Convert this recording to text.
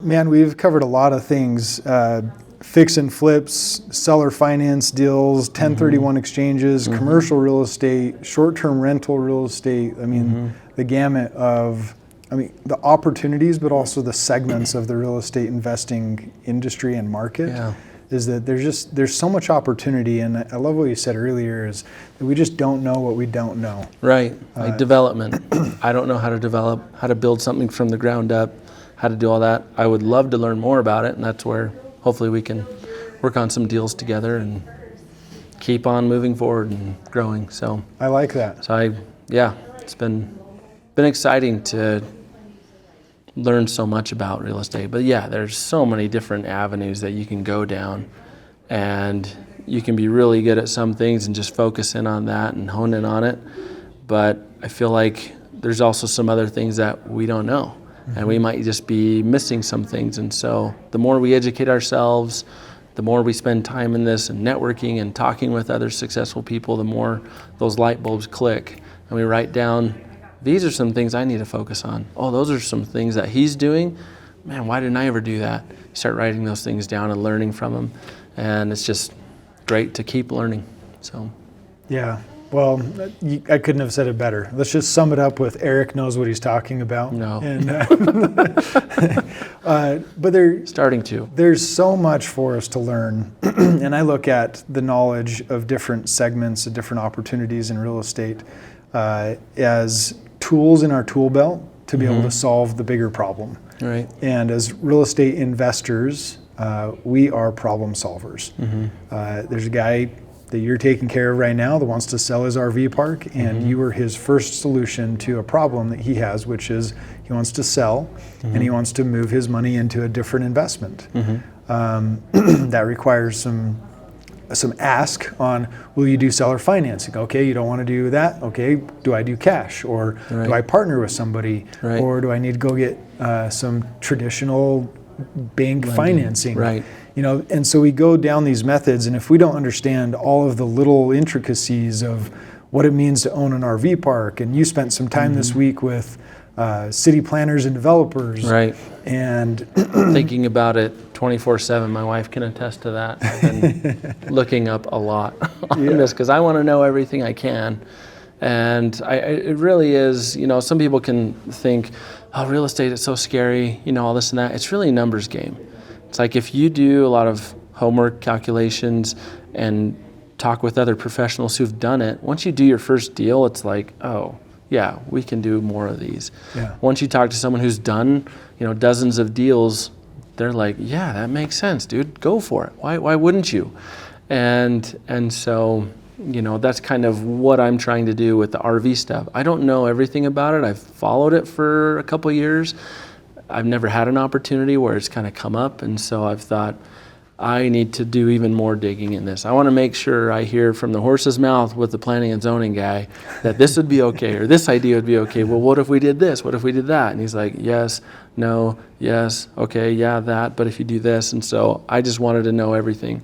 Man, we've covered a lot of things. Fix and flips, seller finance deals, 1031 exchanges, commercial real estate, short-term rental real estate. I mean, the gamut of, the opportunities, but also the segments of the real estate investing industry and market. Yeah. Is that there's so much opportunity, and I love what you said earlier, is that we just don't know what we don't know. Right, like development. I don't know how to develop, how to build something from the ground up, how to do all that. I would love to learn more about it, and that's where hopefully we can work on some deals together and keep on moving forward and growing. So I like that. So it's been exciting to learn so much about real estate. But yeah, there's so many different avenues that you can go down, and you can be really good at some things and just focus in on that and hone in on it. But I feel like there's also some other things that we don't know, and we might just be missing some things. And so the more we educate ourselves, the more we spend time in this and networking and talking with other successful people, the more those light bulbs click, and we write down, these are some things I need to focus on. Oh, those are some things that he's doing. Man, why didn't I ever do that? You start writing those things down and learning from them, and it's just great to keep learning. So, yeah. Well, I couldn't have said it better. Let's just sum it up with Eric knows what he's talking about. No. And, but there's so much for us to learn. And I look at the knowledge of different segments and different opportunities in real estate as tools in our tool belt to be able to solve the bigger problem. Right. And as real estate investors, we are problem solvers. There's a guy that you're taking care of right now that wants to sell his RV park, and you are his first solution to a problem that he has, which is he wants to sell and he wants to move his money into a different investment. That requires some ask on, will you do seller financing? Okay, you don't want to do that. Okay, do I do cash, or do I partner with somebody, or do I need to go get some traditional bank financing? Right. And so we go down these methods, and if we don't understand all of the little intricacies of what it means to own an RV park, and you spent some time this week with city planners and developers, right, and thinking about it 24/7. My wife can attest to that. I've been looking up a lot on this because I want to know everything I can. And it really is, some people can think, oh, real estate is so scary, all this and that. It's really a numbers game. It's like if you do a lot of homework calculations and talk with other professionals who've done it, once you do your first deal, it's like, oh, yeah, we can do more of these. Yeah. Once you talk to someone who's done, dozens of deals, they're like, yeah, that makes sense, dude. Go for it. Why wouldn't you? And so, that's kind of what I'm trying to do with the RV stuff. I don't know everything about it. I've followed it for a couple of years. I've never had an opportunity where it's kind of come up, and so I've thought, I need to do even more digging in this. I want to make sure I hear from the horse's mouth with the planning and zoning guy that this would be okay, or this idea would be okay. Well, what if we did this? What if we did that? And he's like, yes, no, yes, okay, yeah, that, but if you do this. And so I just wanted to know everything.